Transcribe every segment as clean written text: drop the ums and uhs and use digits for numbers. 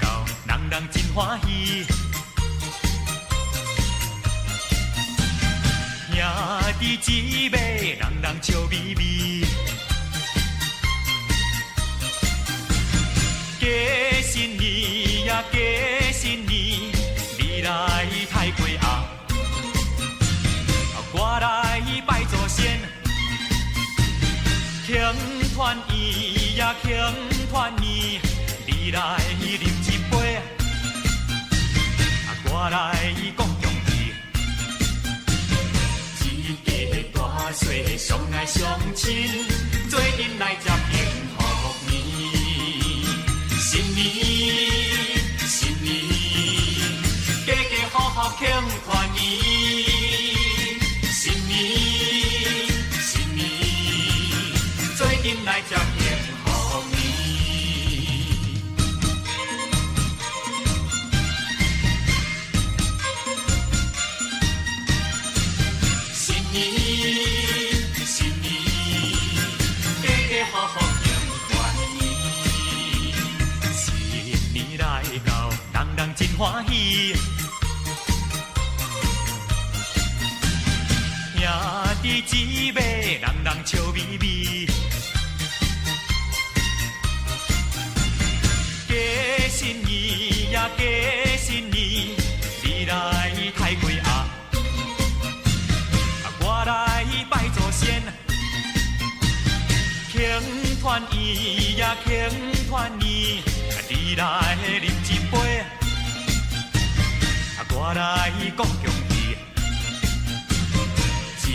到，人人真欢喜。兄弟姊妹，人人笑眯眯。过新年呀，过新年，你来太过红，我来拜祖先。庆团圆呀，庆团圆，你来饮一杯，我来讲恭喜。一家大细相爱相亲，做阵来接幸福年。新年，新年，家家户户庆团圆。新年，新年，做阵来接幸福年。新年，新年，家家户户庆团圆。新年来到，人人真欢喜。兄弟姊妹，人人笑眯眯。过新年呀，过新年，你来太过红，我来拜祖先。庆团圆呀，庆团圆，你来饮一杯，我来讲恭喜。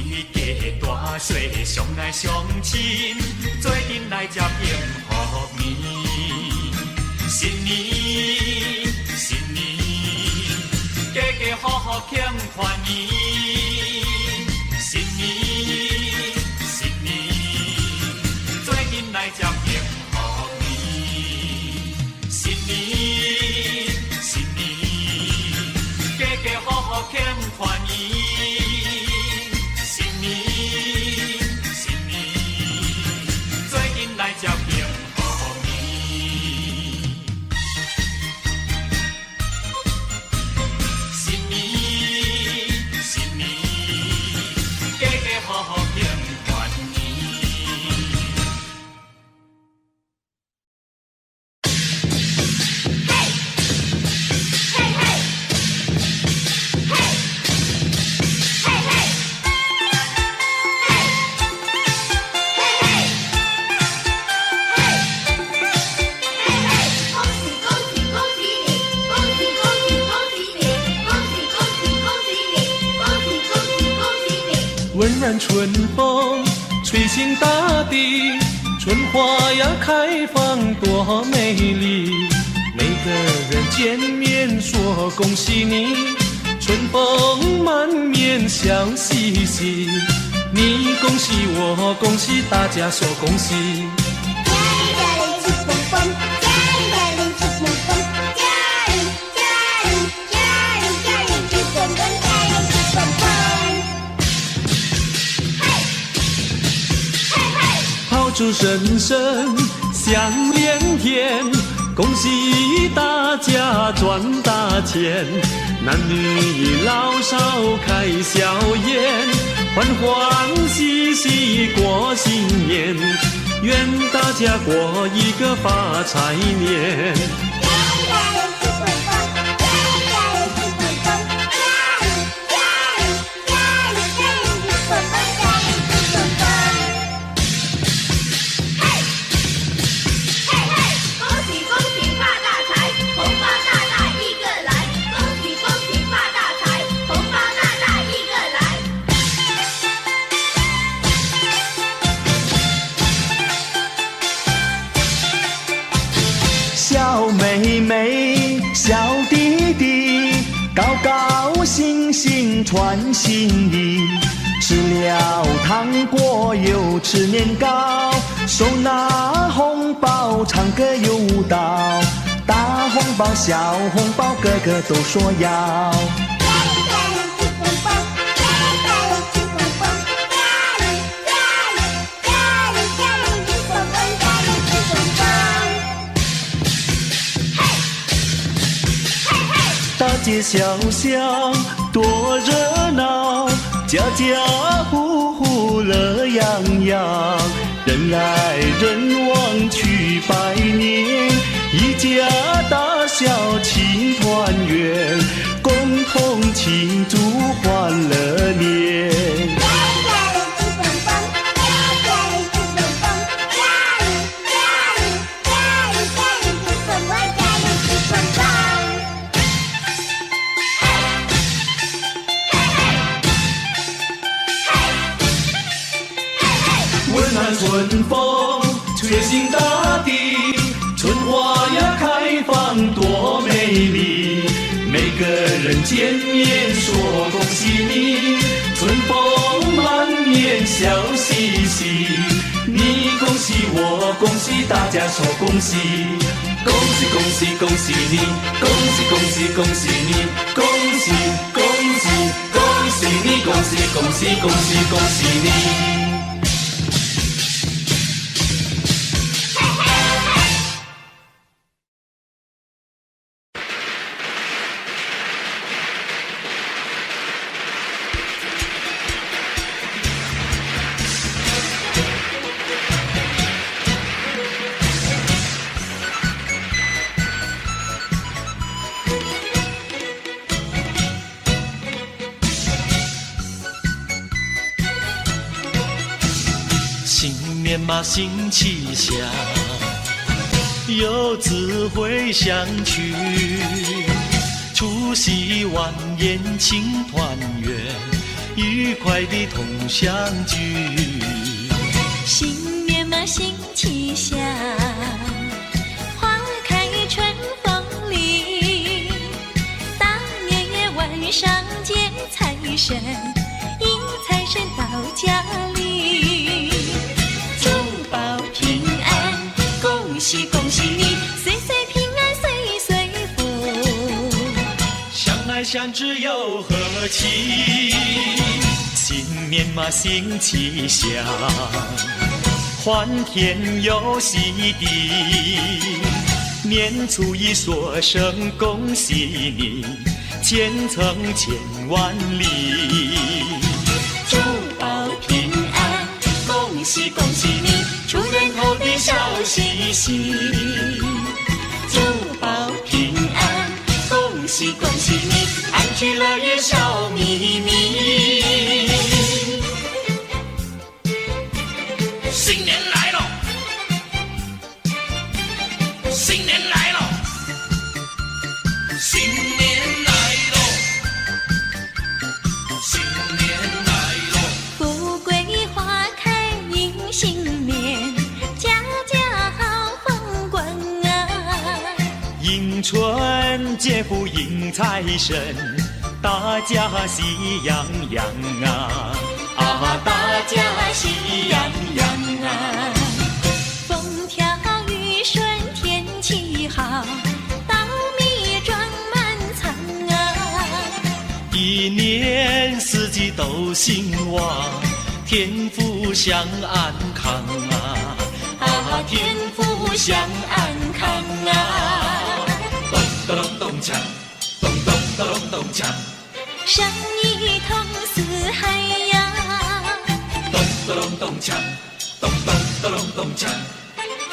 一家大细相爱相亲，做阵来接幸福年。新年，新年，家家户户庆团圆。新年，新年，做阵来接幸福年。新年，新年，家家户户庆团圆。新年，新年，做阵来接幸福年。新年，新年，家家户户庆团圆。温暖春风吹醒大地，春花呀开放多美丽。每个人见面说恭喜你，春风满面笑嘻嘻。你恭喜我恭喜，大家说恭喜。家人吃蹦蹦，家人吃蹦蹦，家人吃蹦蹦，家人吃蹦蹦。炮竹声声响连天，恭喜大家赚大钱，男女老少开笑颜，欢欢喜喜过新年，愿大家过一个发财年。小妹妹，小弟弟，高高兴兴传心意。吃了糖果又吃年糕，手拿红包唱歌又舞蹈，大红包小红包个个都说要。街小巷多热闹，家家户户乐洋洋，人来人往去拜年，一家大小庆团圆，共同庆祝欢乐年。温暖春风吹醒大地，春花呀开放多美丽，每个人见面说恭喜你，春风满面笑嘻嘻，你恭喜我恭喜，大家说恭喜，恭喜恭喜恭喜你，恭喜恭喜恭喜你，恭喜恭喜恭喜你，恭喜恭喜恭喜恭喜你。新年嘛新气象，有智慧相聚，除夕晚宴庆团圆，愉快地同相聚。新年嘛新气象，花开春风里，大年夜晚上接财神，迎财神到家里，祝保平安，恭喜恭喜你，岁岁平安岁岁福，相爱相知又和气，新年嘛新气象，欢天又喜地，年初一说声恭喜你，前程千万里，祝保平安，恭喜恭喜你，出人头地笑嘻嘻，祝保平安，恭喜恭喜你，安居乐业笑眯眯。新年来了，新年来了，新年来了，新年来了。富贵花开迎新年，家家好风光啊！迎春接福迎财神，大家喜洋洋啊！啊，大家喜洋洋啊！风调雨顺天气好，稻米装满仓啊！一年四季都兴旺，天福享安康啊！啊，天福享安康啊！咚咚咚咚锵，咚咚咚咚咚锵，生意通四海呀！咚咚咚锵，咚咚咚咚锵，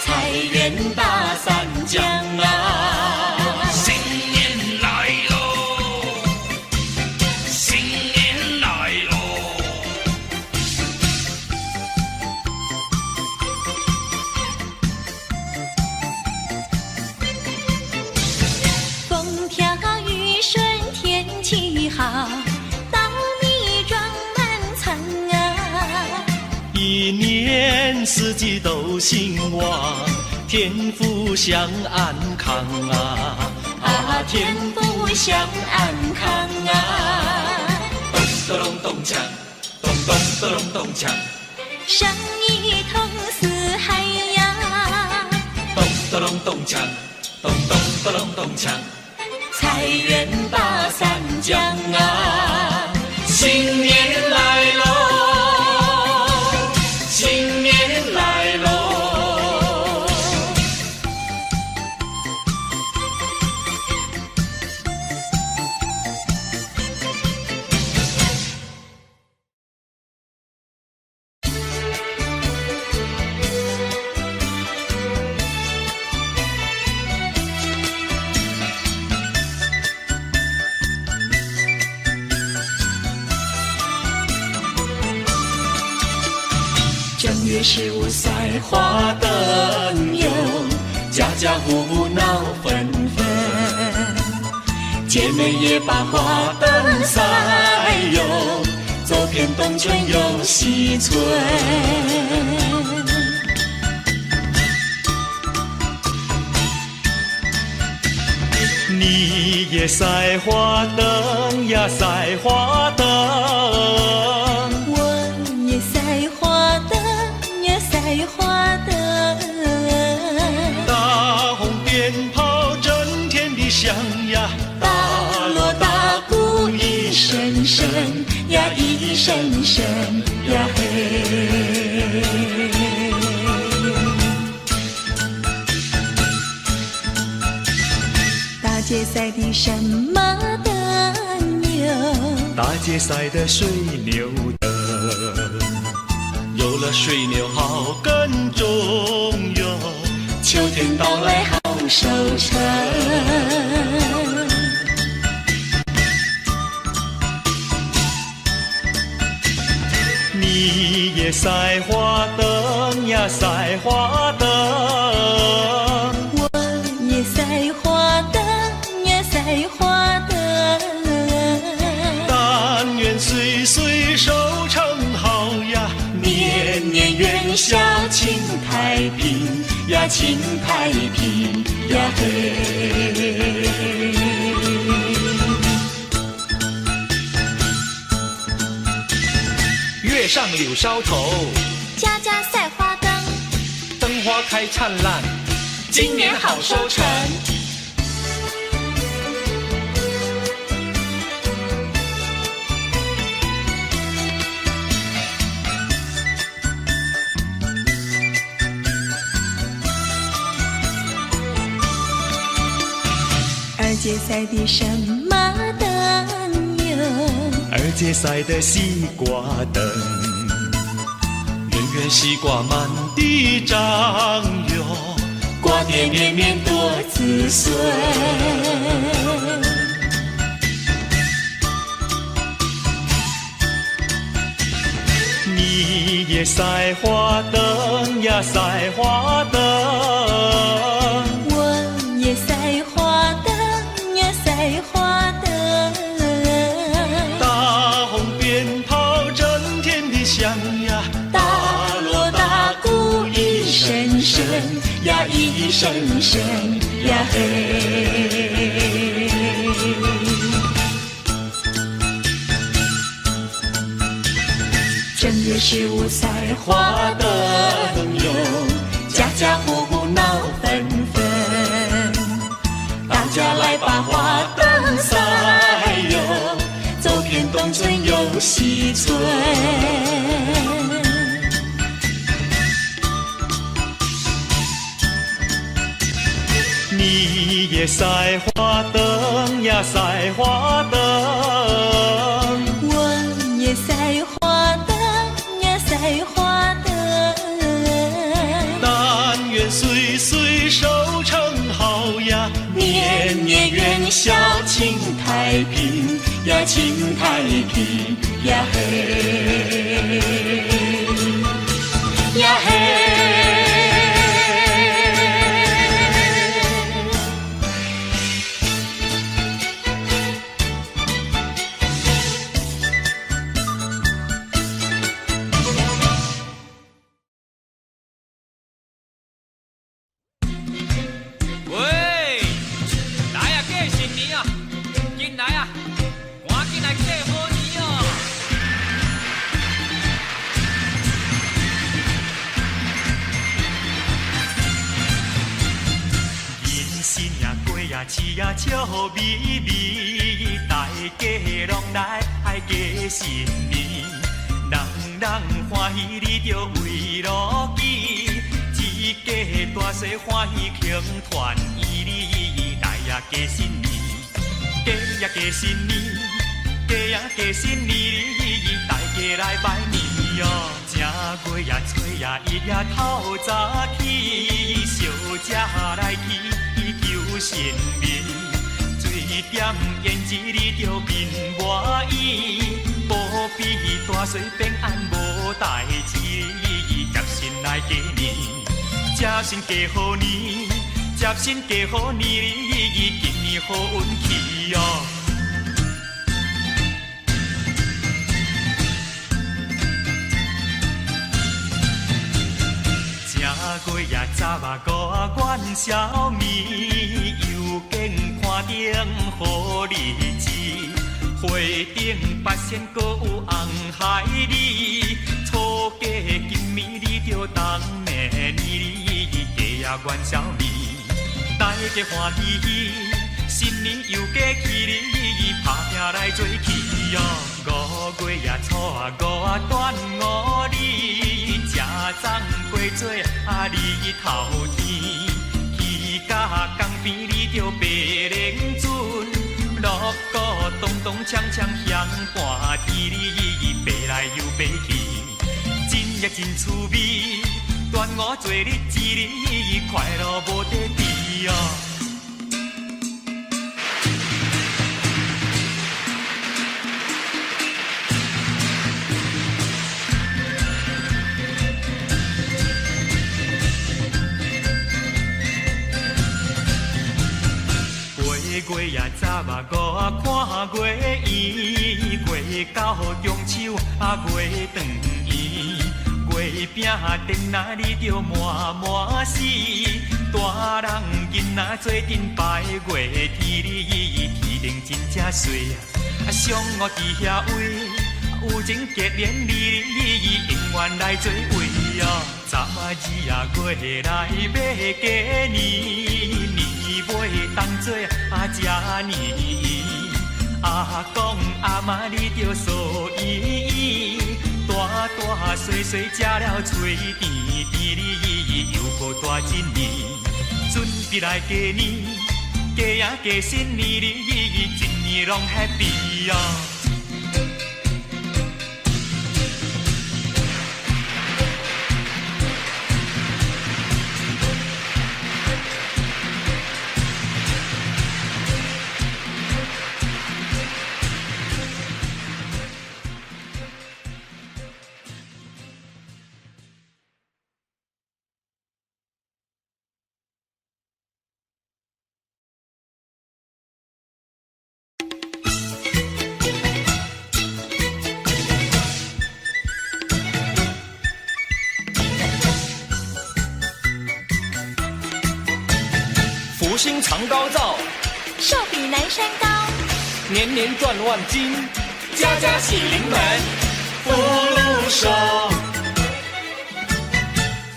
财源大三江啊！新年来喽，新年来喽。风调雨顺天气好，稻米装满仓啊！一年四季都兴旺，天福享安康啊！啊，天福享安康啊！咚咚咚锵，咚咚咚咚锵，生意通四海呀！咚咚咚锵，咚咚咚咚锵，财源大三江啊！新年来喽，新年来喽。是五彩花灯哟，家家户户闹纷纷。姐妹也把花灯赛哟，走遍东村又西村。你也赛花灯呀，赛花灯。我也赛花灯呀，赛花灯。大红鞭炮震天地响呀，大锣大鼓一声声呀，一声声呀嘿。大街赛的什么灯哟？大街赛的水牛灯，有了水牛好耕种哟，秋天到来好收成。你也赛花灯呀，赛花灯。我也赛花灯呀，赛花灯。但愿岁岁收成好呀，年年元宵庆太平呀，庆太平呀嘿。月上柳梢头，家家赛花灯，灯花开灿烂，今年好收成。二姐赛的什么灯哟？二姐赛的西瓜灯，圆圆西瓜满地长哟，瓜甜绵绵多子孙。你也赛花灯呀，赛花灯。我也赛花灯呀，赛花灯。大红鞭炮震天地响呀，大锣大鼓一声声呀，一声声呀嘿。正月十五赛花灯哟，家家户户闹纷纷。大家来把花灯赛哟，走遍东村又西村。你也赛花灯呀，赛花灯。我也赛花灯呀，赛花灯。但愿岁岁收成好呀，年年元宵庆太平呀，庆太平呀嘿呀嘿。市呀笑眯眯，大家拢来爱过新年，人人欢喜你着为路记，一家大小欢喜庆团圆，大呀过新年，家呀过新年，家呀过新年，大家来拜年哟，正月呀初呀一呀透早起，小食来去。求新年，做点胭脂你着面满意，保庇大水平安无代志。接心来给你，接心加好你，接心加好你，今年好运气哦。正月也早啊个元宵暝，又见看顶好日子。花顶八仙阁有红海里，初嫁金暝你着当年年，家也元宵暝，大家欢喜喜，新年又过去哩，打拼来做起哦。5月也初5端午哩，吃粽过节日头天，去甲江边你着白莲船。乐鼓咚咚锵锵响半天里，飞来又飞去，真也真趣味。端午节日子里，快乐无地比哦。月也早啊5看月圆，月到中秋月长圆，月饼电哪你着满满死，大人囡仔做阵拜月天里，天顶真正水啊，上午伫遐位，有情结连理，永远来做位哦。昨日月来买鸡年，年尾当作食年，阿公阿嬷你着素衣，大大细细食了嘴甜甜哩，又过大一年，准备来过年，家呀过新年哩，一年拢 happy 哦。福星藏高照，寿比南山高，年年赚万金，家家喜临门，福禄寿，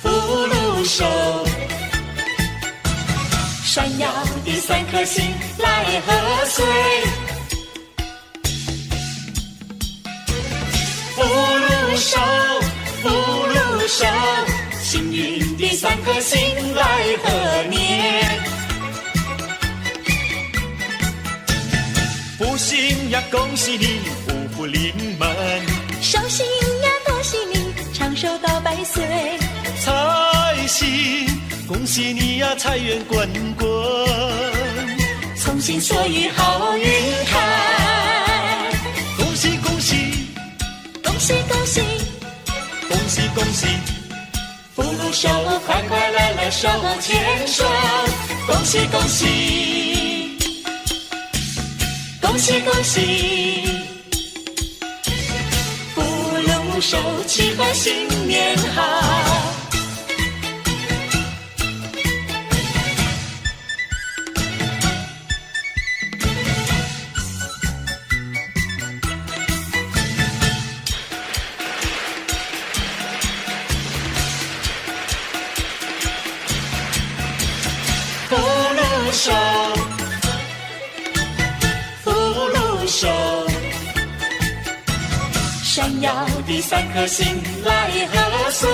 福禄寿。闪耀的3颗星来贺岁，福禄寿，福禄寿，幸运的3颗星来贺年。福星呀，恭喜你，福福临门；寿星呀，恭喜你，长寿到100岁。财星，恭喜你呀，财源滚滚。从心所欲好运开，恭喜恭喜，恭喜恭喜，恭喜恭喜，福禄寿，快快乐乐手牵手，恭喜恭喜，恭喜恭喜，福禄寿，祈贺新年好。福禄寿，福禄寿，闪耀的3颗星来贺岁，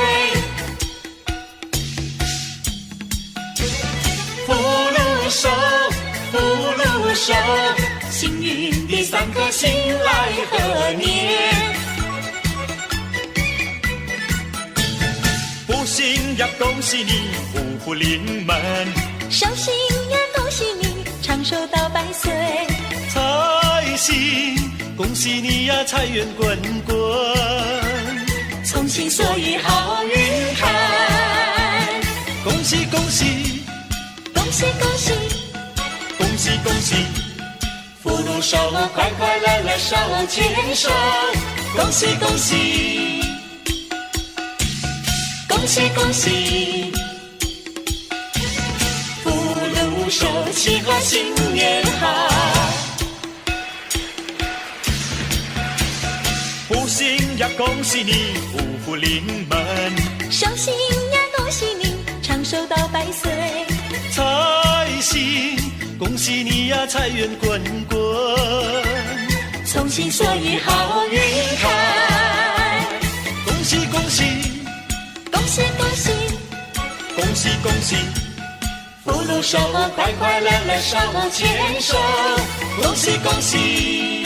福禄寿，福禄寿，幸运的3颗星来贺年。福星呀，恭喜你，福福临门；寿星呀，恭喜你，长寿到100岁。财星，恭喜你呀，财源滚滚。从心所欲好运开。恭喜恭喜，恭喜恭喜，恭喜恭喜，福禄寿，快快乐乐手牵手，恭喜恭喜，恭喜恭喜，福禄寿，喜贺新年好。福星呀，恭喜你，福福临门。寿星呀，恭喜你，长寿到100岁。财星，恭喜你呀，财源滚滚。从心所欲好运开。恭喜恭喜，恭喜恭喜，恭喜恭喜，福禄寿，快快乐乐手牵手，恭喜恭喜，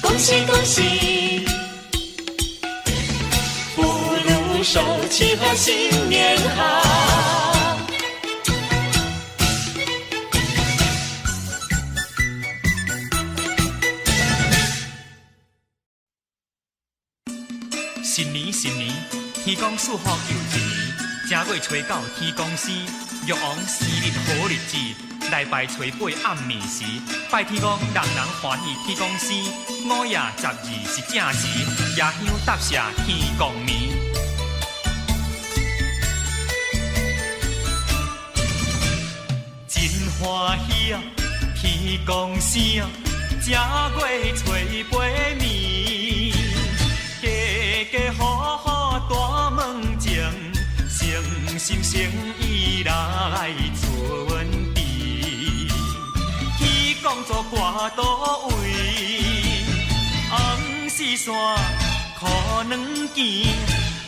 恭喜恭喜，福禄寿，喜贺新年好。新年新年，天公赐福又一年。正月初9天公生，玉皇生日好日子。来拜初8暗暝时，拜天公人人欢喜天公生。5夜12是正时，夜香答谢天公眠。真欢喜啊，天公生啊，正月初8暝。家家户户大门前，诚心诚意来准备。天公做歌倒位，红丝线裤两件，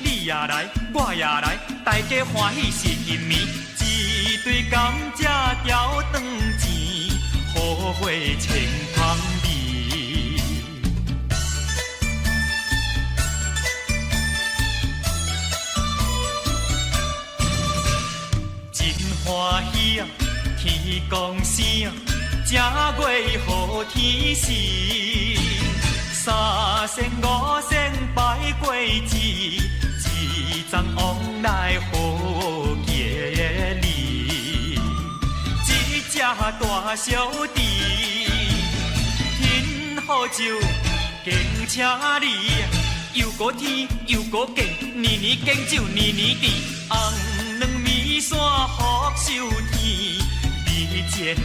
你也来，我也来，大家欢喜是一暝。一堆甘蔗条长钱，好花千芳味。欢喜啊，天公生啊，正月好天时，3仙5仙拜过节，一丛往来好吉利。一只大小弟，天好酒，敬请你，又过天又过地，年年敬酒年年地，红两米线福寿天，比贱人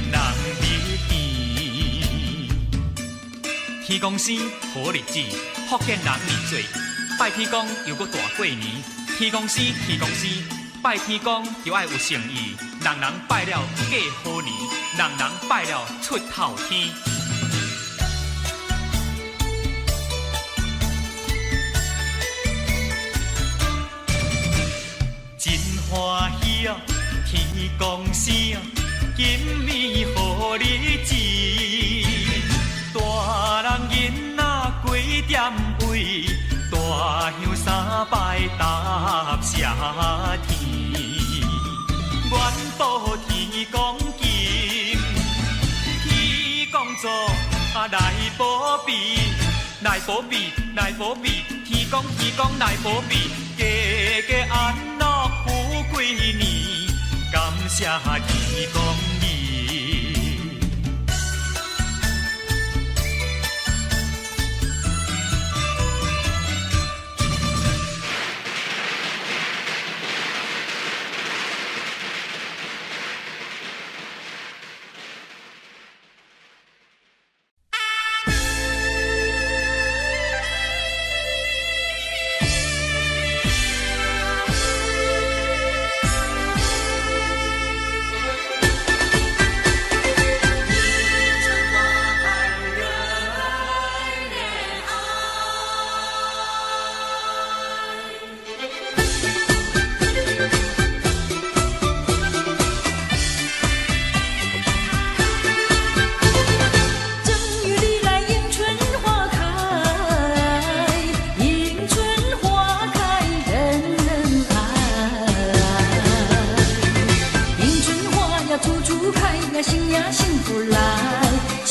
比甜。天公生好日子，福建人年做，拜天公又搁大过年。天公生天公生，拜天公就爱有诚意，人人拜了过好年，人人拜了出头天。真欢喜啊，天公生啊，今暝好日子。大人囡仔几点位，大香三拜答谢天。愿保天公金，天公座来保庇，来保庇，来保庇，天公天公来保庇，家家安乐富贵年，感谢天公你。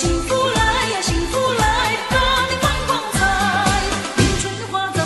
幸福来呀，幸福来，大年放光彩，迎春花。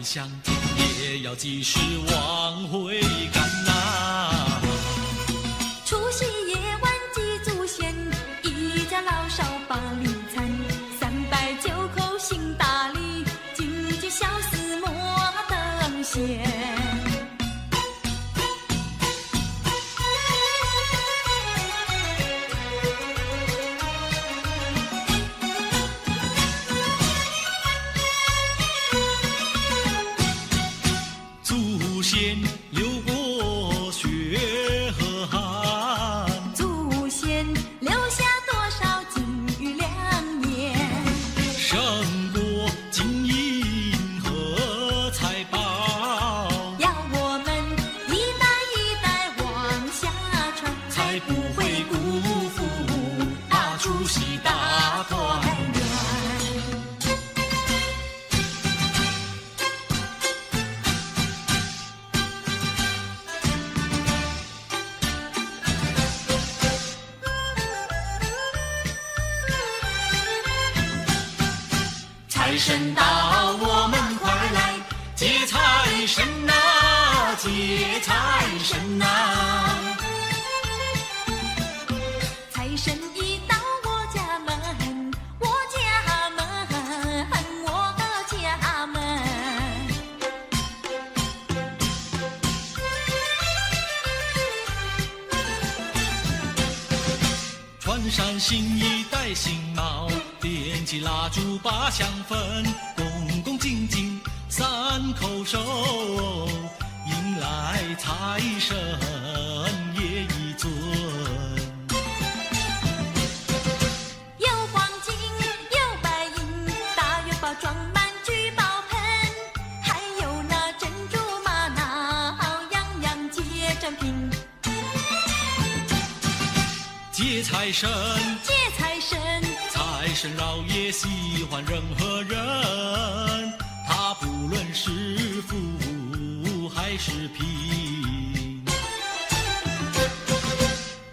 相见，也要及时往回赶呐。除夕夜晚祭祖先，一家老少把礼餐，309口行大礼，句句孝思莫等闲。祖先流过血和汗，祖先留下多少金玉良言，胜过金银和财宝，要我们一代一代往下传，才不会辜负除夕大团圆。财神到，我们快来接财神呐，接财神呐！财神一到我家门，我家门，我家门。穿上新衣戴新帽，点起蜡烛把香焚，恭恭敬敬3口手，迎来财神爷一尊。有黄金，有白银，大元宝装满聚宝盆，还有那珍珠玛瑙，样样皆珍品。接财神，接财神，财神老爷喜欢任何人，他不论是富还是贫。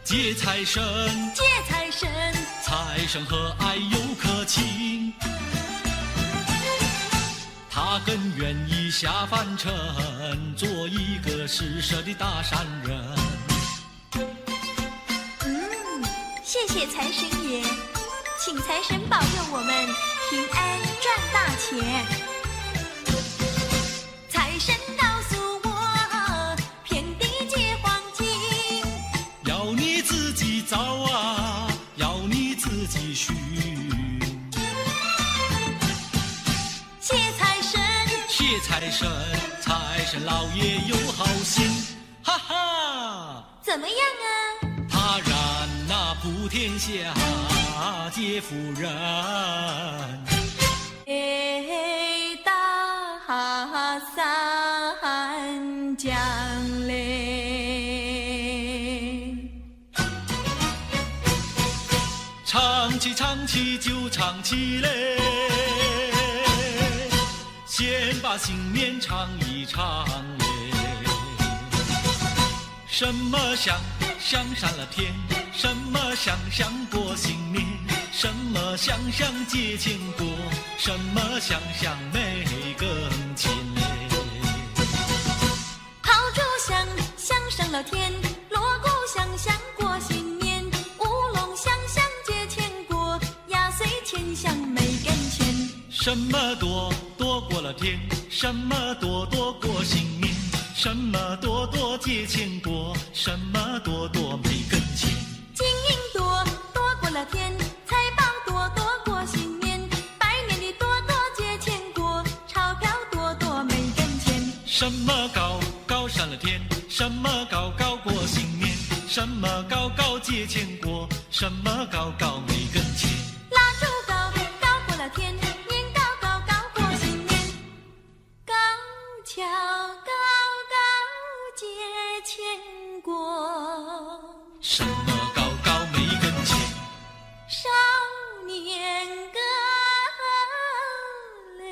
接财神，接财神，财神和蔼又可亲，他更愿意下凡尘，做一个施舍的大善人。谢谢财神爷，请财神保佑我们平安赚大钱。财神告诉我，遍地皆黄金，要你自己找啊，要你自己寻。谢财神，谢财神，财神老爷有好心，哈哈！怎么样啊？他然那普天下皆富人。大三江嘞，唱起唱起就唱起嘞，先把新年唱一唱嘞。什么香香上了天，什么香香过新年，什么香香结千果，什么香香没更亲嘞。炮竹响响上了天，锣鼓响响过新年，乌龙响响结千果，压岁钱响没跟钱。什么多多过了天，什么多多过新年，什么多多结千果，什么多多没跟钱。金银多多过了天，财宝多多过新年，百年的多多结千果，钞票多多没跟钱。什么高高上了天，什么高高过新年，什么高高结千果，什么高高没跟钱。蜡烛高高过了天，年高高高过新年，高跷高高结千果。什么高高没跟钱？少年歌嘞，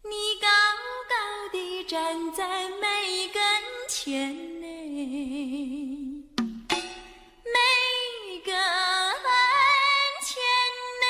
你高高地站在每根前嘞，每根前嘞。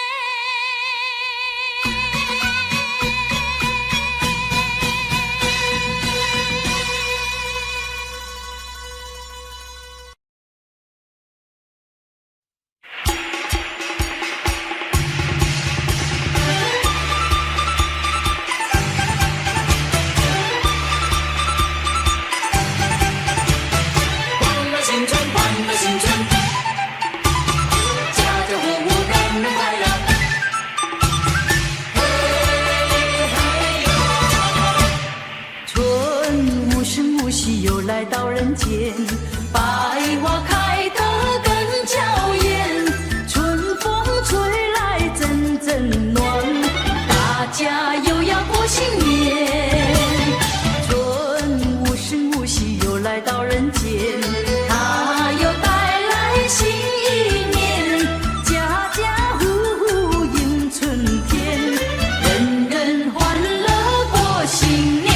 间，百花开得更娇艳，春风吹来阵阵暖，大家又要过新年，春无声无息又来到人间，它又带来新一年，家家户户迎春天，人人欢乐过新年。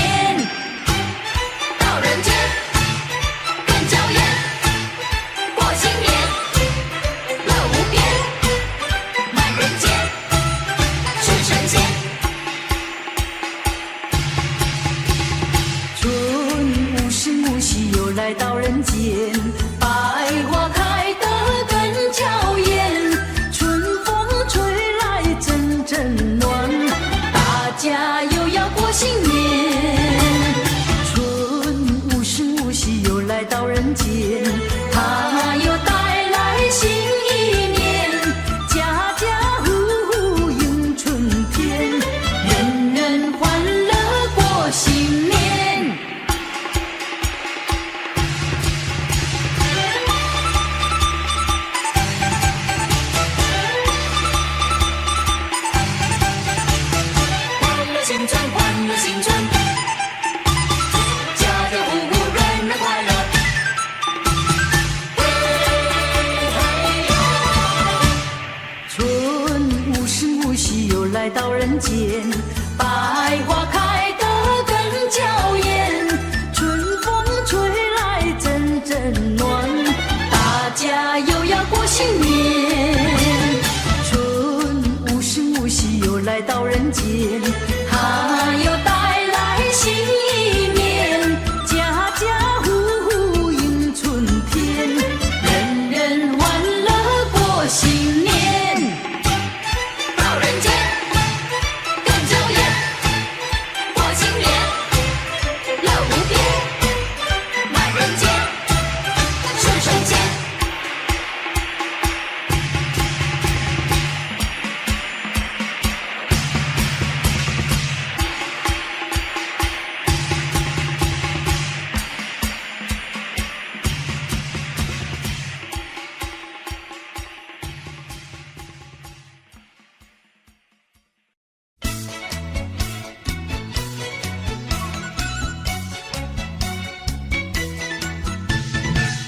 来到人间，百花开得更娇艳，春风吹来阵阵暖，大家又要过新年。春无声无息又来到人间，它又带来新一年，家家户户迎春天，人人欢乐过新年。来到人间，百花开得更娇艳，春风吹来阵阵暖，大家又要过新年。春无声无息又来到人间，它又带来新一年，家家户户迎春天，人人欢乐过新年。到人间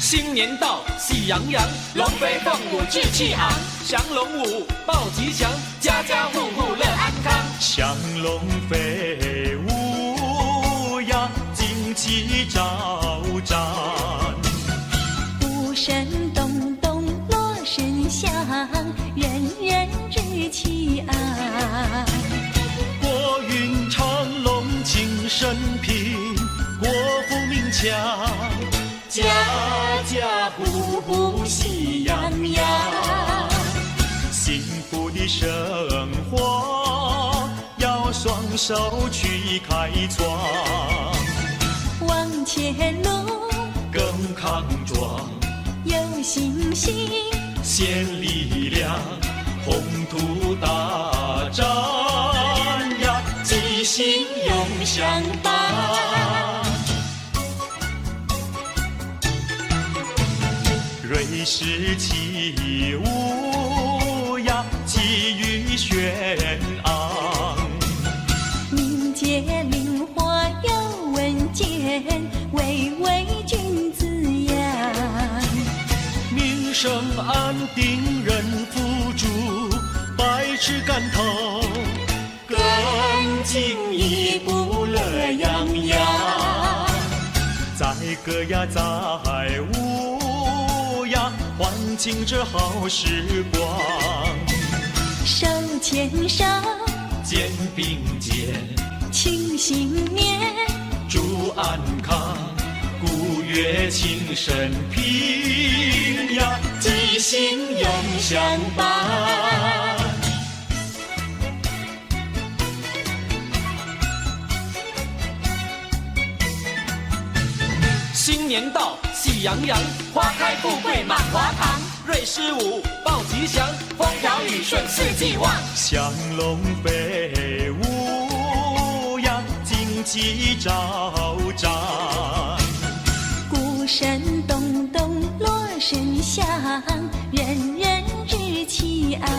新年到，喜洋洋，龙飞凤舞志气昂，降龙舞报吉祥，家家户户乐安康。祥龙飞舞呀，旌旗招展，鼓声咚咚锣声响，人人志气昂。国运长隆庆生平，国富民强，家家户户喜洋洋，幸福的生活要双手去开创，往前路更康壮，有信心，献力量，宏图大展呀，吉星永相伴。瑞士起舞呀，气宇轩昂，民间灵活有稳健，巍巍君子扬。民生安定人富足，百尺竿头更进一步乐洋洋，载歌呀载舞呀，欢庆这好时光，手牵手，肩并肩，庆新年，祝安康，鼓乐庆生平呀，吉星永相伴。新年到，喜洋洋，花开富贵满华堂。瑞士舞报吉祥，风调雨顺四季旺。祥龙飞舞呀，旌旗招展，鼓声乡，人人志气昂。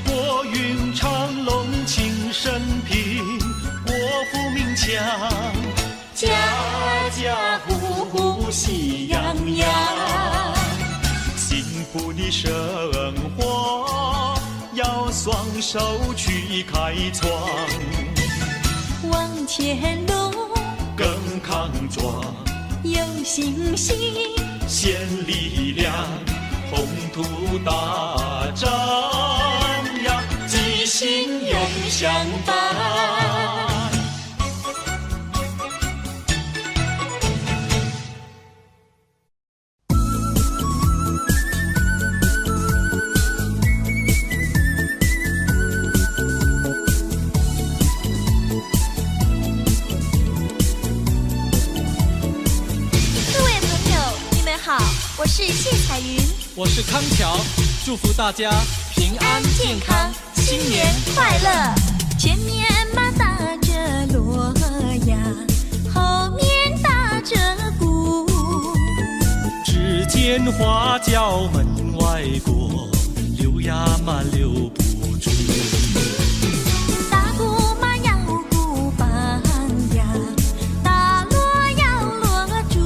国运长隆庆生平，国富民强，家家户户喜洋洋。幸福的生活要双手去开创，往前路更康壮，有信心，献力量，宏图大展呀，吉星永相伴。我是谢彩云，我是康桥，祝福大家平安健康，新年快乐！前面马打着锣呀，后面打着鼓，只见花轿门外过，溜呀嘛溜不住。打鼓嘛要鼓棒呀，打锣要锣珠。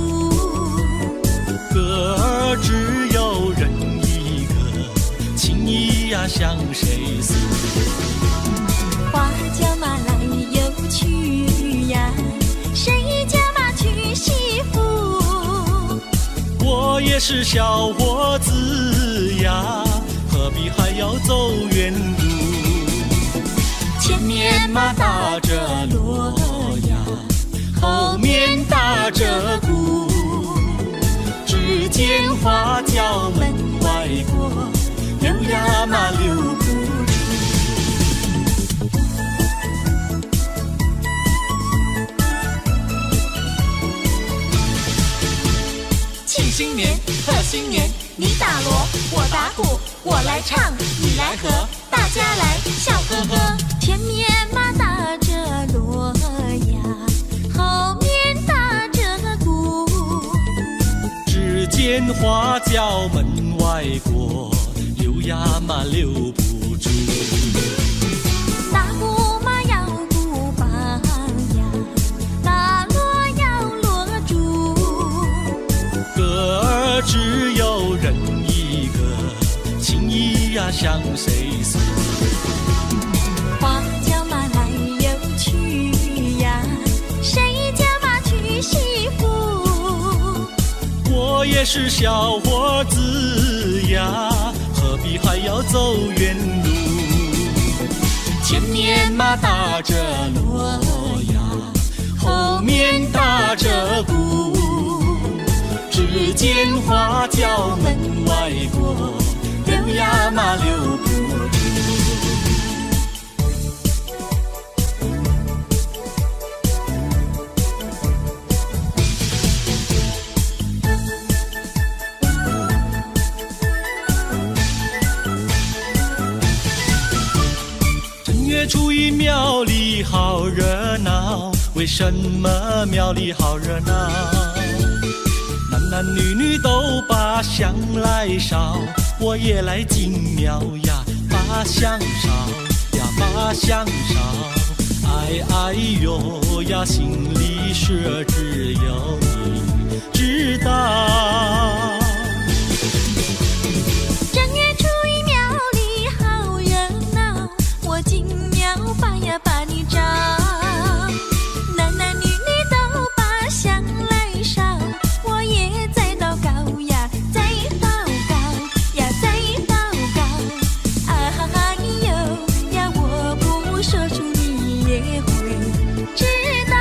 歌儿只有人一个，情谊呀向谁诉？花轿嘛来又去呀，谁家嘛娶媳妇？我也是小伙子呀，何必还要走远路？前面嘛打着锣呀，后面打着鼓。只见花轿门外过，溜呀嘛溜不住。庆新年，贺新年，你打锣，我打鼓，我来唱，你来和，大家来笑呵呵。前面嘛打着锣呀，后面打着鼓。只见花轿门外过，溜呀嘛溜不住。打鼓嘛要鼓棒呀，打锣要锣珠。歌儿只有人一个，情谊呀向谁诉？花轿嘛来又去呀，谁家嘛娶媳妇？我也是小伙子呀，何必还要走远路？前面嘛打着锣呀，后面打着鼓。只见花轿门外过，溜呀嘛溜不住。正月初一庙里好热闹，为什么庙里好热闹？男男女女都把香来烧，我也来进庙呀，把香烧呀，把香烧。哎哎呦呀，心里事只有你知道。正月初一庙里好热闹，我进庙把呀把你找。男男女女都把香来烧，我也在祷告呀，在祷告呀，在祷告。哎呦呀，我不说出你也会知道。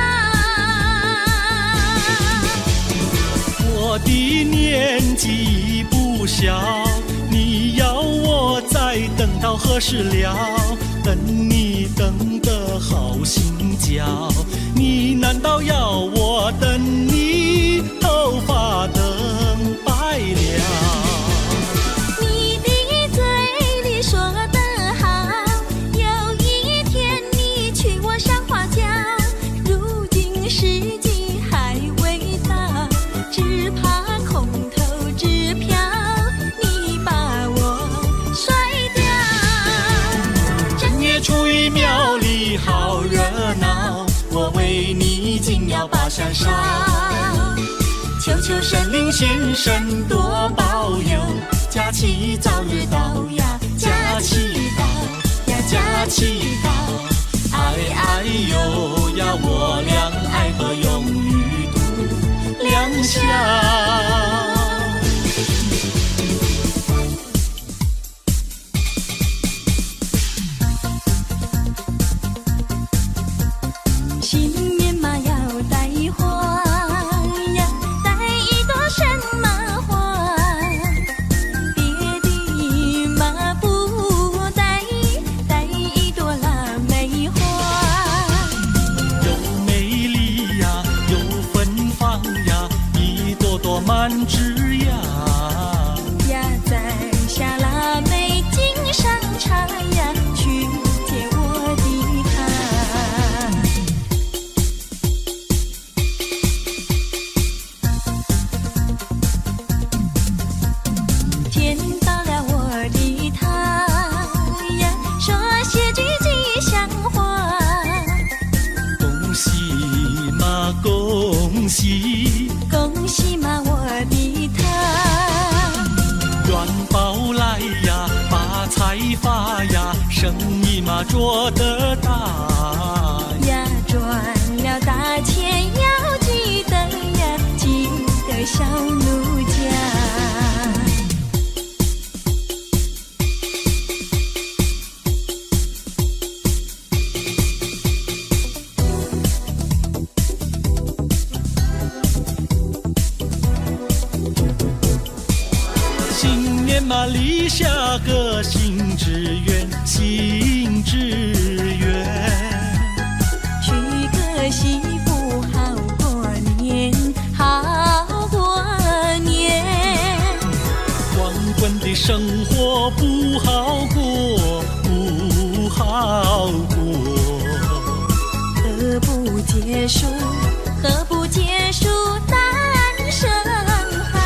我的年纪已不小，你要我再等到何时了？等你等得好心焦，你难道要我等你头发等白了？你的嘴里说得好，有一天你娶我上花轿，如今时机还未到，只怕空头，只到八山上。求求神灵现身多保佑，假期早日到呀，假期到呀，假期到，哎哎呦呀，我俩爱河永与度良宵。恭喜嘛我的他，元宝来呀，发财发呀，生意嘛做得大呀，赚了大钱要记得呀，记得小奴家。嘛立下个新志愿，新志愿，娶个媳妇好过年，好过年。光棍的生活不好过，不好过。何不结束？何不结束单身汉？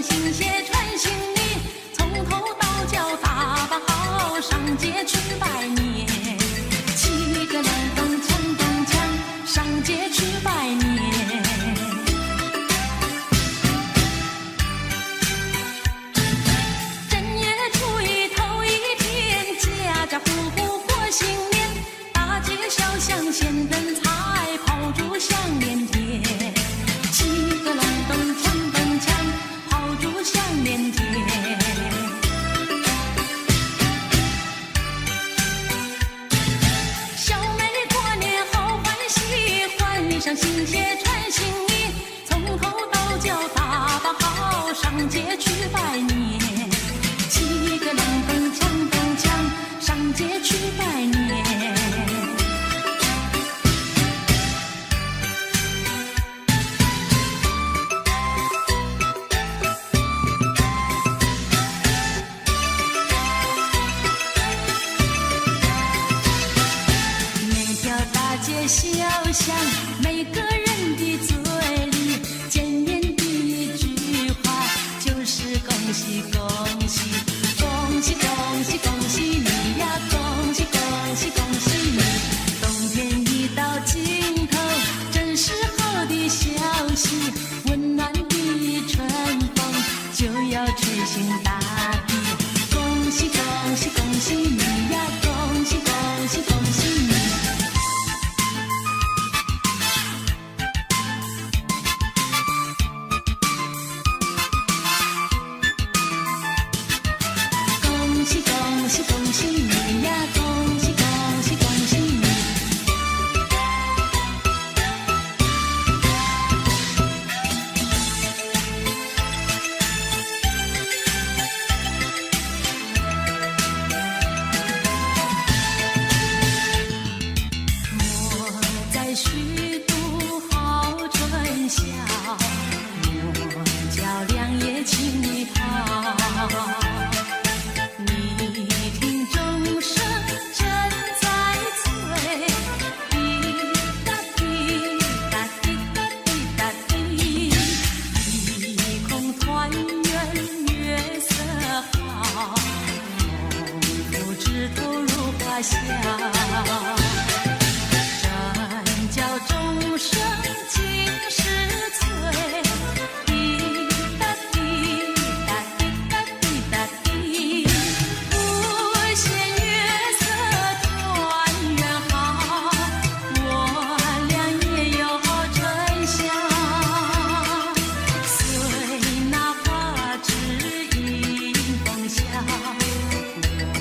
新鞋穿新衣，从头到脚打扮好，上街去拜年。骑个蓝灯锵咚锵，上街去拜年。正月初一头一天，家家户户过新年，大街小巷鲜灯彩，炮竹响连天。骑个蓝灯锵咚锵，炮竹响连天。小妹过年好欢喜，换上新鞋穿新衣，从头到脚打扮好，上街去拜年。骑个蓝灯锵咚锵，上街去拜年。小巷，每个人的嘴里见面第一句话就是恭喜恭喜，恭喜恭喜恭喜你呀，恭喜恭喜恭喜你，冬天响。战叫钟声尽是催，滴答滴答滴答滴答滴，不嫌月色团圆好，我俩也有春香。随那花枝迎风笑，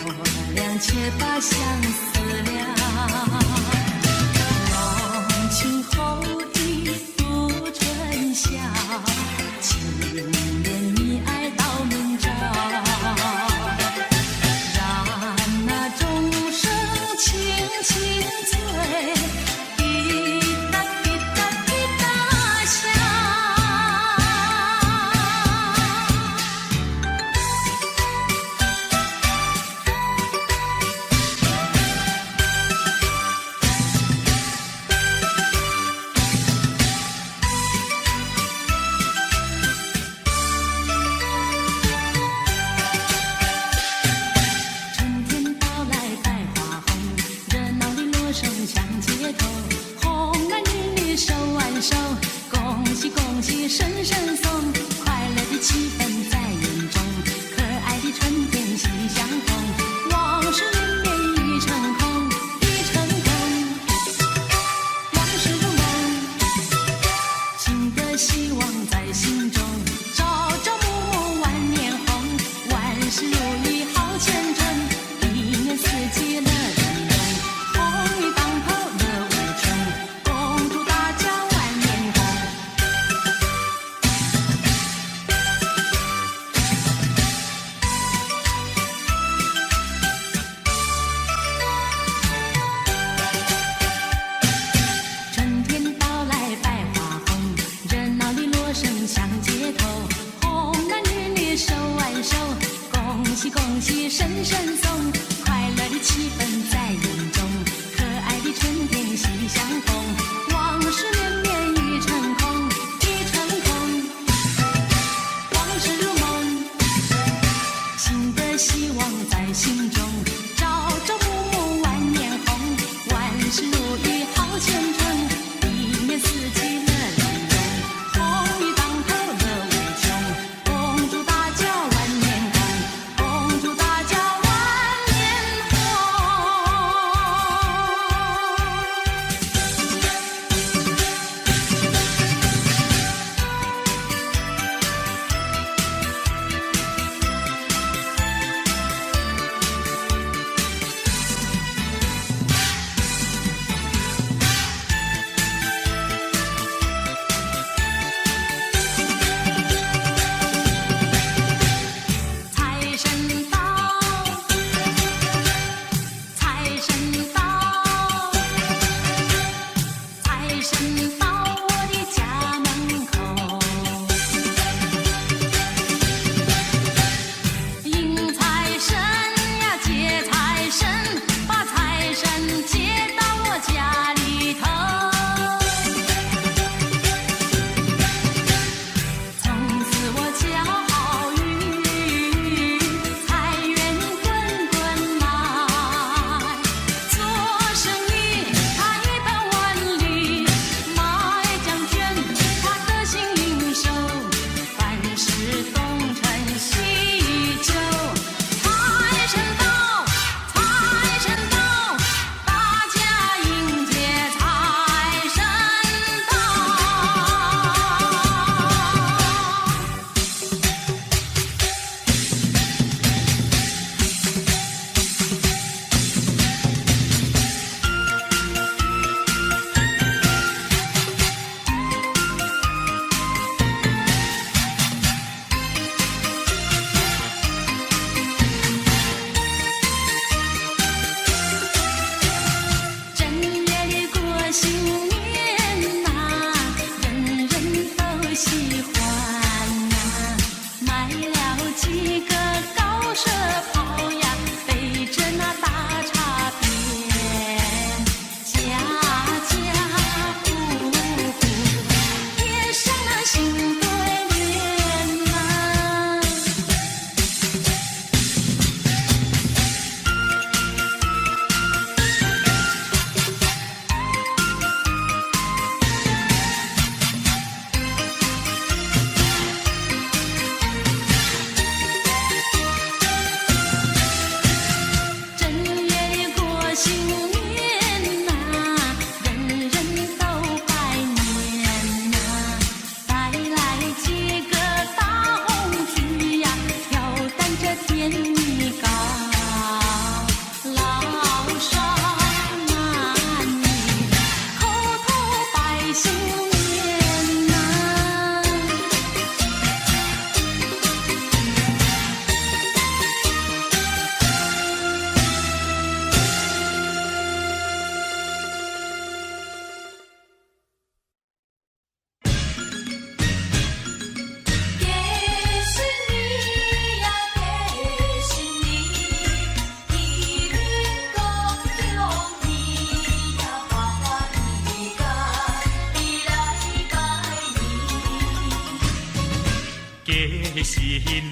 我俩且把相思了。浓情厚意度春宵，情恋你爱到明朝。让那钟声轻轻催，滴答滴答滴答响。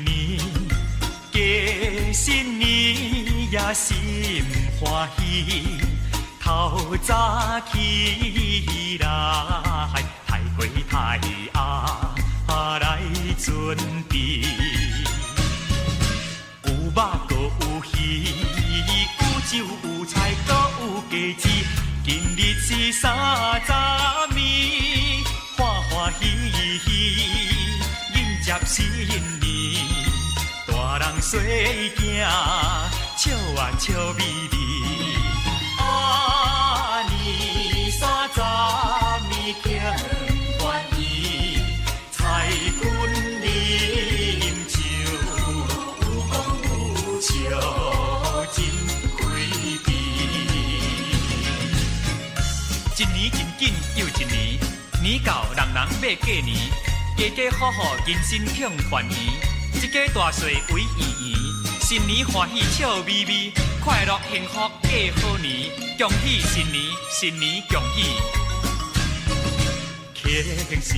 年，过新年也心欢喜。透早起来，太花太鸭来准备。有肉搁有鱼，有酒有菜搁有鸡子。今日是30暝，欢欢喜喜迎接新年。大人细囝笑啊笑眯眯。啊，年30暝庆欢喜，彩云啉酒，有讲有笑真开悲。一年真紧又一年，年到人人要过年，家家户户人心庆团圆，一家大细围圆圆，新年欢喜笑眯眯，快乐幸福过好年，恭喜新年，新年恭喜，庆新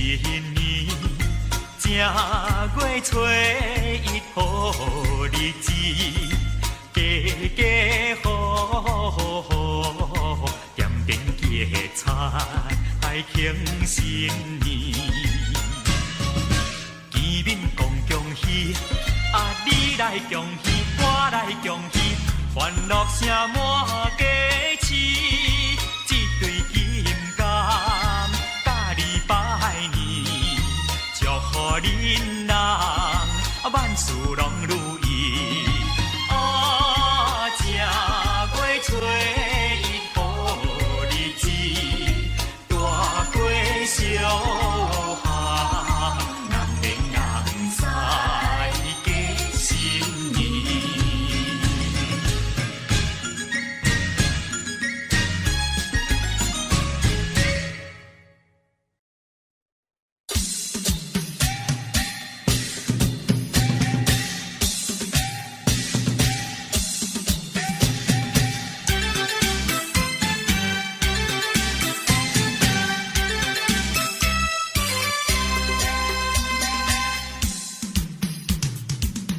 年，正月初一好日子，家家户户点点结彩庆新年，见面讲恭喜，啊你来恭喜，我来恭喜，欢乐声满家市，一对金柑甲你拜年，祝福恁人万事拢如意。啊，正月初一好日子，大过小下，人面人赛过新年。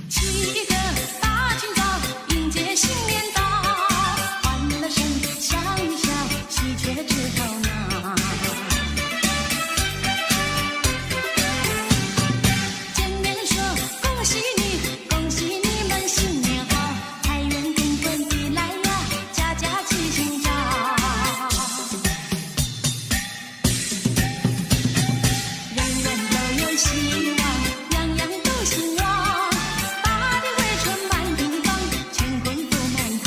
起个大清早，迎接新年到，欢乐声，笑一笑，喜鹊枝头闹。见面说恭喜你，恭喜你们新年好，财源滚滚地来呀，家家齐寻找。人人都有希望，样样都兴旺。大地回春满地芳，乾坤福满堂。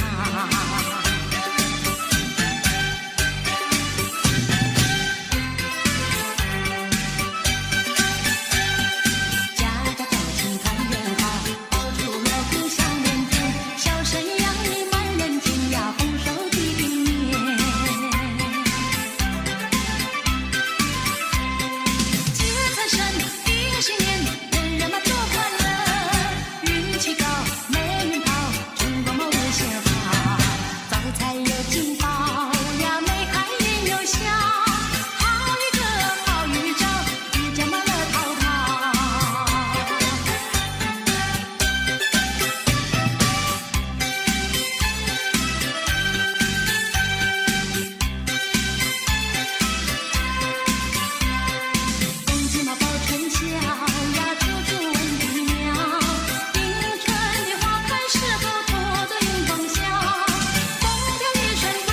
家家都庆团圆好，到处锣鼓响连天，笑声洋溢满人间呀，丰收地平年。接财神，迎新年，人人嘛多快乐，运气高，霉运跑，春光嘛无限好，招财有金宝呀，眉开眼又笑，好运得好预兆，一家嘛乐淘淘。公鸡嘛报春晓呀，处处闻啼鸟，迎春的花开时候，兔子迎风笑，风调雨顺多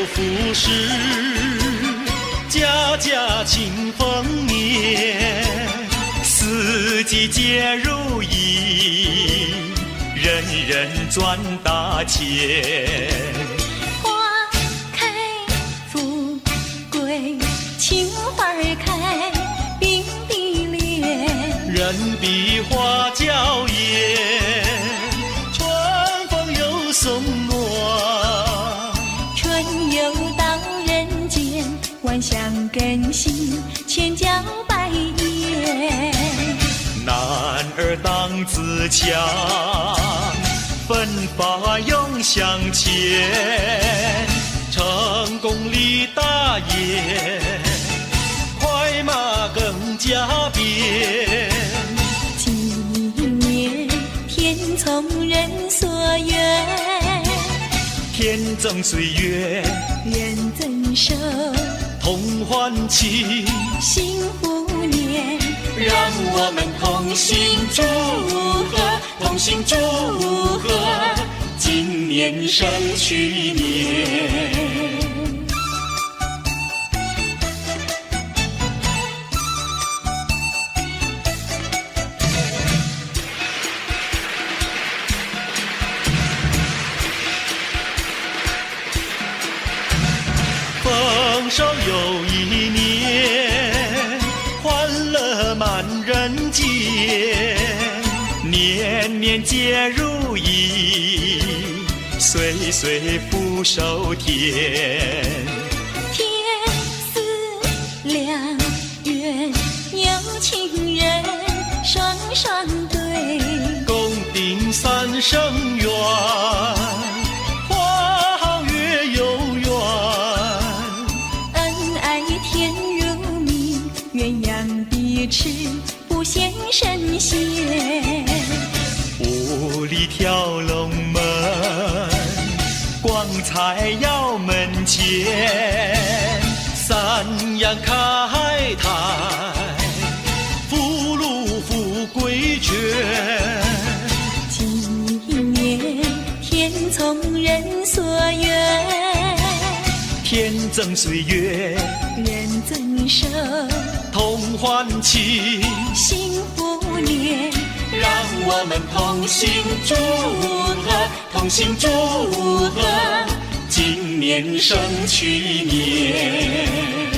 富士，家家庆丰年，四季皆如意，人人赚大钱。花开富贵，青花开，并蒂莲。人比花娇艳，春风又送暖。春又到人间，万象更新，千娇百艳。男儿当自强，奋发勇向前，成功立大业，快马更加变。今年天从人所愿，天赠岁月，人增寿，同欢庆，幸福年。让我们同心祝贺，同心祝贺，今年胜去年。丰收又一年，欢乐满人间，年年皆如意，岁岁福寿甜。天似良缘，有情人双双对，共定三生缘，花好月有圆。恩爱甜如蜜，鸳鸯彼此不显神仙。五里挑龙门，光彩耀门前。三阳开泰，福禄富贵全。今年天从人所愿，天赠岁月，人增寿，同欢庆，幸福年。让我们同心祝贺，同心祝贺，今年胜去年。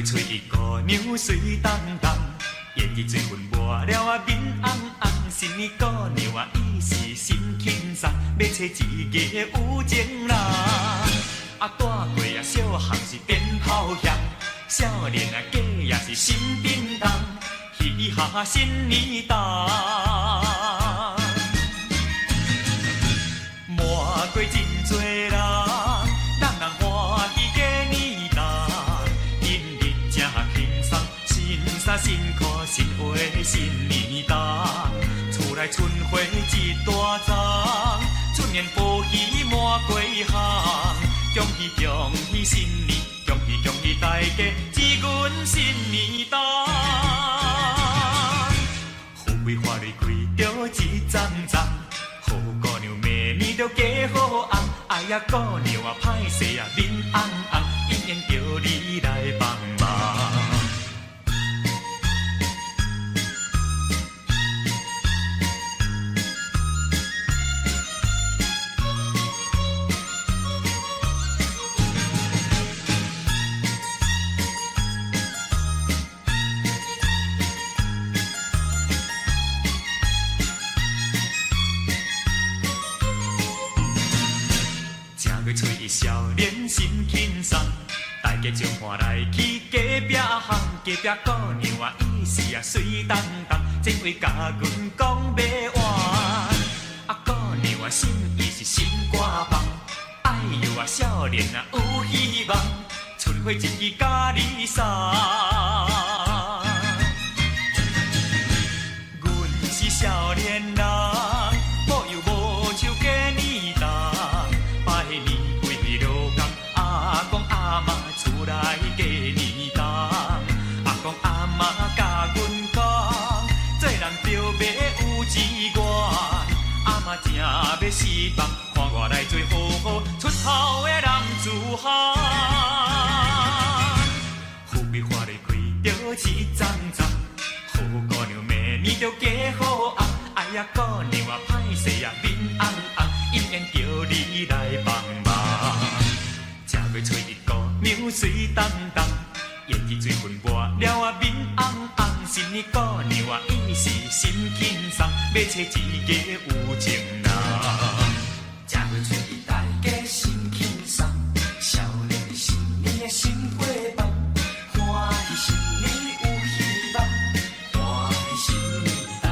吹伊姑娘水当当，烟气水分抹了啊面红红。新年姑娘啊，伊是心轻松，要找一个有情人。啊，大过啊小汉是鞭炮响，少年啊家也是心叮当，嘻哈新年档。满过真多人，人人欢喜过年档。衫新裤新鞋新年档，厝内春花一大丛，春年福喜满街巷。恭喜恭喜新年，恭喜恭喜大家一gün新年档。富贵花蕊开着一丛丛，好姑娘妹妹着嫁好翁。哎呀姑娘啊歹势啊面红红，应应着你来帮忙。找伊少年心轻松，大家将看来去隔壁巷，隔壁姑娘啊，伊是啊水当当，这位甲阮讲要换。啊，姑娘啊心意是心肝放，哎呦啊少年啊有希望，春花一枝甲你送。阮是少年人，保佑无手过年重，拜年归落工，阿公阿嬷厝内过年重。阿公阿嬷甲阮讲，做人着要有志愿，阿嬷正要希望看我来做好好出头的男子汉。富贵花里开着一丛丛，好姑娘明年着嫁好翁。哎呀，姑娘啊，歹势啊，面红红，应缘叫你来帮忙。正月初一姑娘水当当，胭脂水分抹了啊面红红。新年姑娘啊，伊是心轻松，要找一个有情人。正月初一大家心轻松，少年的新年的心过梦，欢喜新年有希望，欢喜新年重。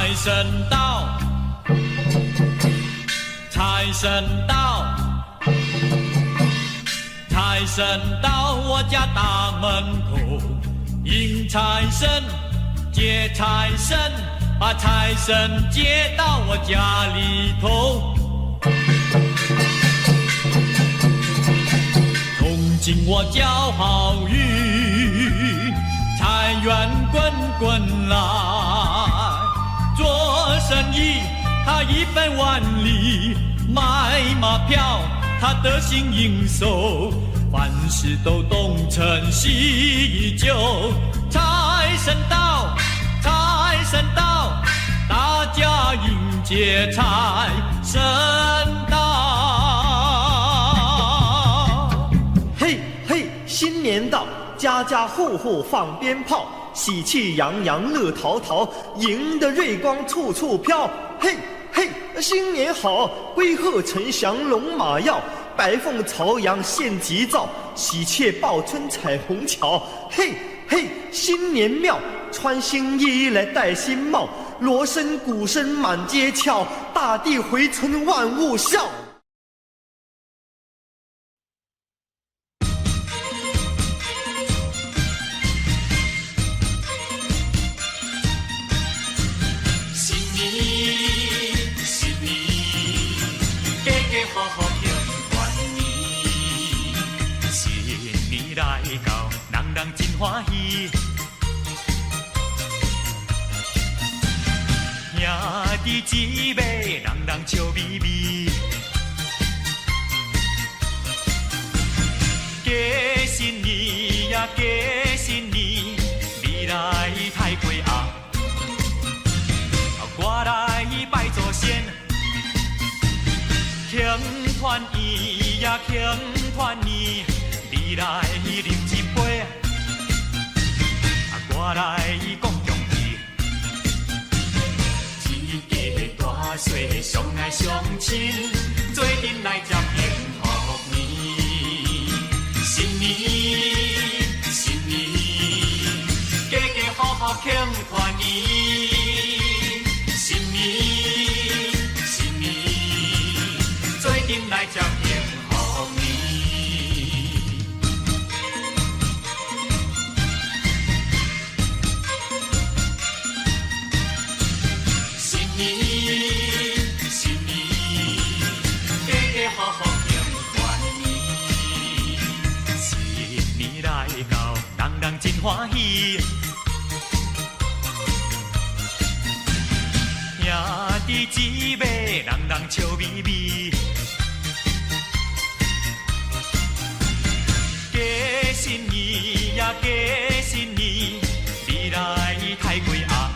财神到，财神到，财神到我家大门口，迎财神，接财神，把财神接到我家里头。从今我交好运，财源滚滚来。做生意他一分万利，买马票他得心应手，凡事都东成西就。财神到，财神到，大家迎接财神到。嘿嘿，新年到，家家户户放鞭炮，喜气洋洋乐淘淘，赢得瑞光处处飘。嘿嘿，新年好，龟鹤呈祥龙马耀，白凤朝阳献吉兆，喜鹊报春彩虹桥。嘿嘿，新年妙，穿新衣来戴新帽，锣声鼓声满街敲，大地回春万物笑。人真欢喜，兄弟姊妹人人笑眯眯。过新年呀，过新年，你来太过啊，我来拜祖先，庆团圆呀，庆团圆，你来啉一杯。我来讲恭喜，一家大细相爱相亲，做阵来接幸福年。新年，新年，家家户户庆团圆。新年，新年，做阵来接幸福年。真欢喜，兄弟姊妹人人笑眯眯。过新年呀，过新年，你来太过啊，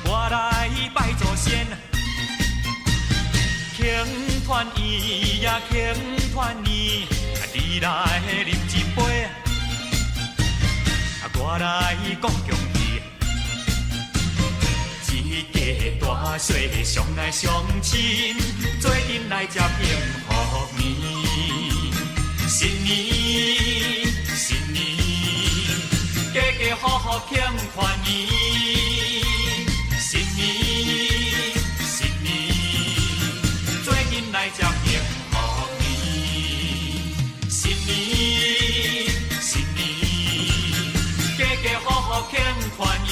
我来拜祖先，庆团圆呀，庆团圆，你来啉一杯。我来讲恭喜，一家大细相爱相亲，做阵来接幸福年。新年，新年，家家户户庆团圆。新年，新年，做阵来接幸福年。新年，新年。家家户户庆团圆，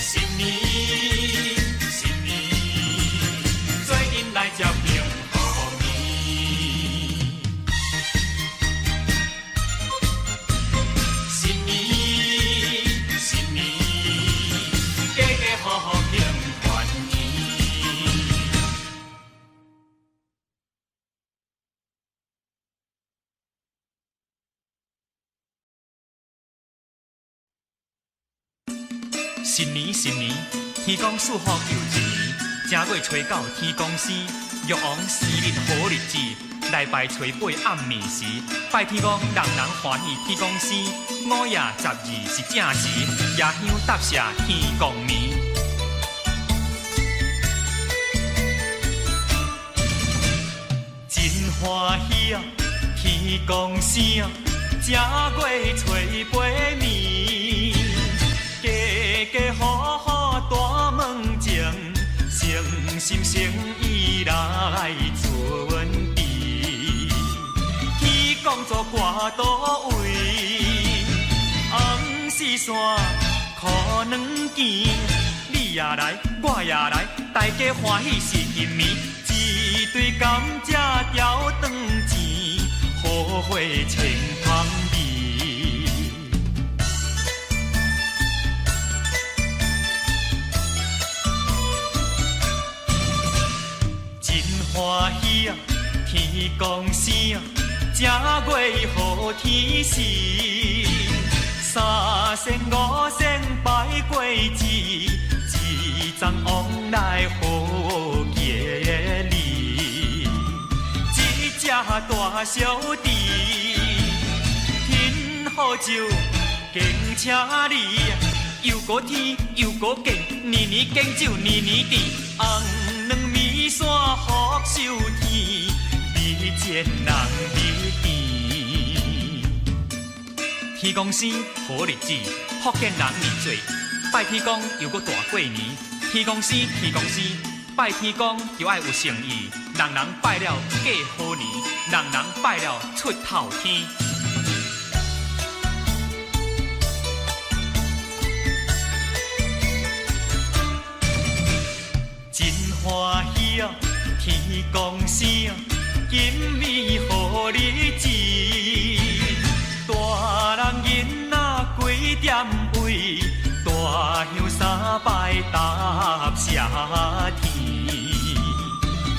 新年，新年，做阵来接幸福年。新年，新年，家家户户庆团圆。新年新年，天公赐福又一年。正月初九天公生，玉皇生日好日子。来拜初八暗暝时，拜天公人人欢喜天公生。5月12是正时，夜香搭谢天公暝。真欢喜啊，天公生，正月初八暝。家好好大门前，诚心诚意来做阮弟。天公作挂倒位，红丝线苦两件，你也来，我也来，大家欢喜是一暝，一堆甘蔗条长钱，好花千芳味。真欢喜啊，天公生啊，正月好天时。三仙五仙拜过节，一丛往来好结理。一只大小弟，天好酒，敬请你。又过天又过敬，年年敬酒年年甜。红两米线福寿天，比贱人比甜。天公生好日子，福建人年做，拜天公又搁大过年。天公生，天公生，拜天公就爱有诚意，人人拜了过好年，人人拜了出头天。真欢喜啊，天公生啊，今暝好日子。大人囡仔几点位，大香三拜答谢天。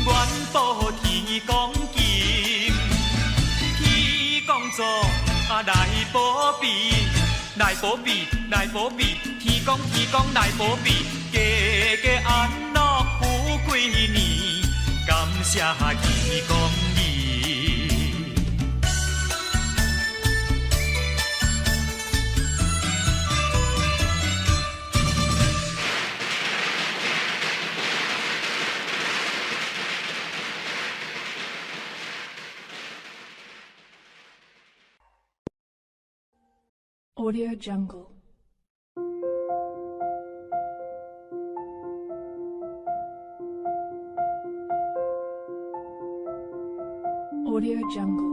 愿报天公金，天公座来保庇，来保庇，来保庇，天公天公来保庇，家家安乐富贵年，感谢天公义。Audio Jungle. Audio Jungle.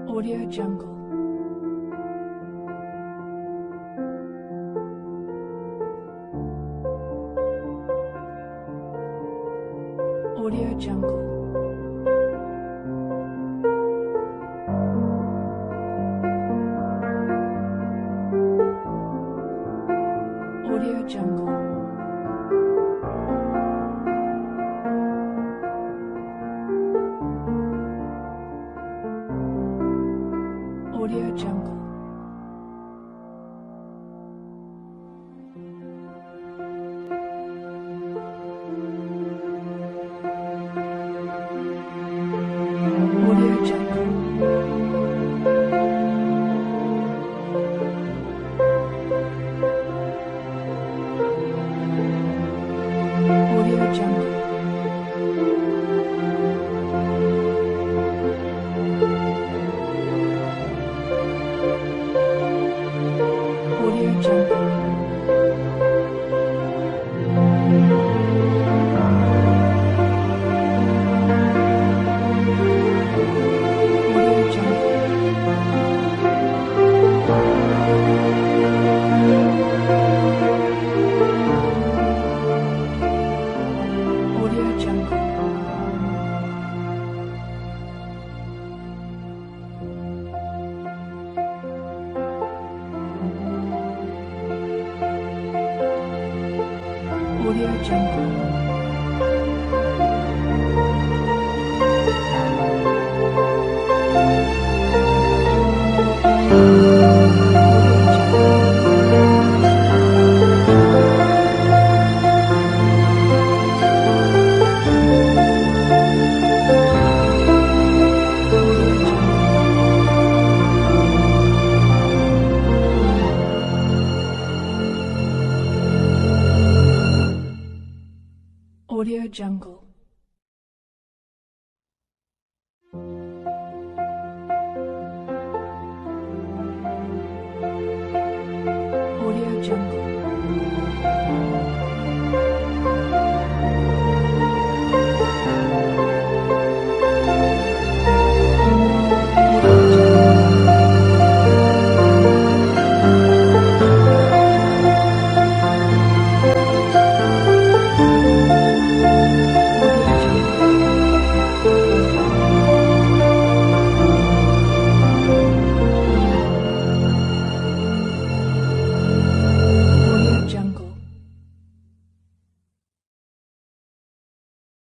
Audio Jungle. Audio Jungle. Audio Jungle. Audio Jungle. Audio Jungle. Audio Jungle. Audio Jungle. Audio Jungle. Audio Jungle. Audio Jungle. Audio Jungle.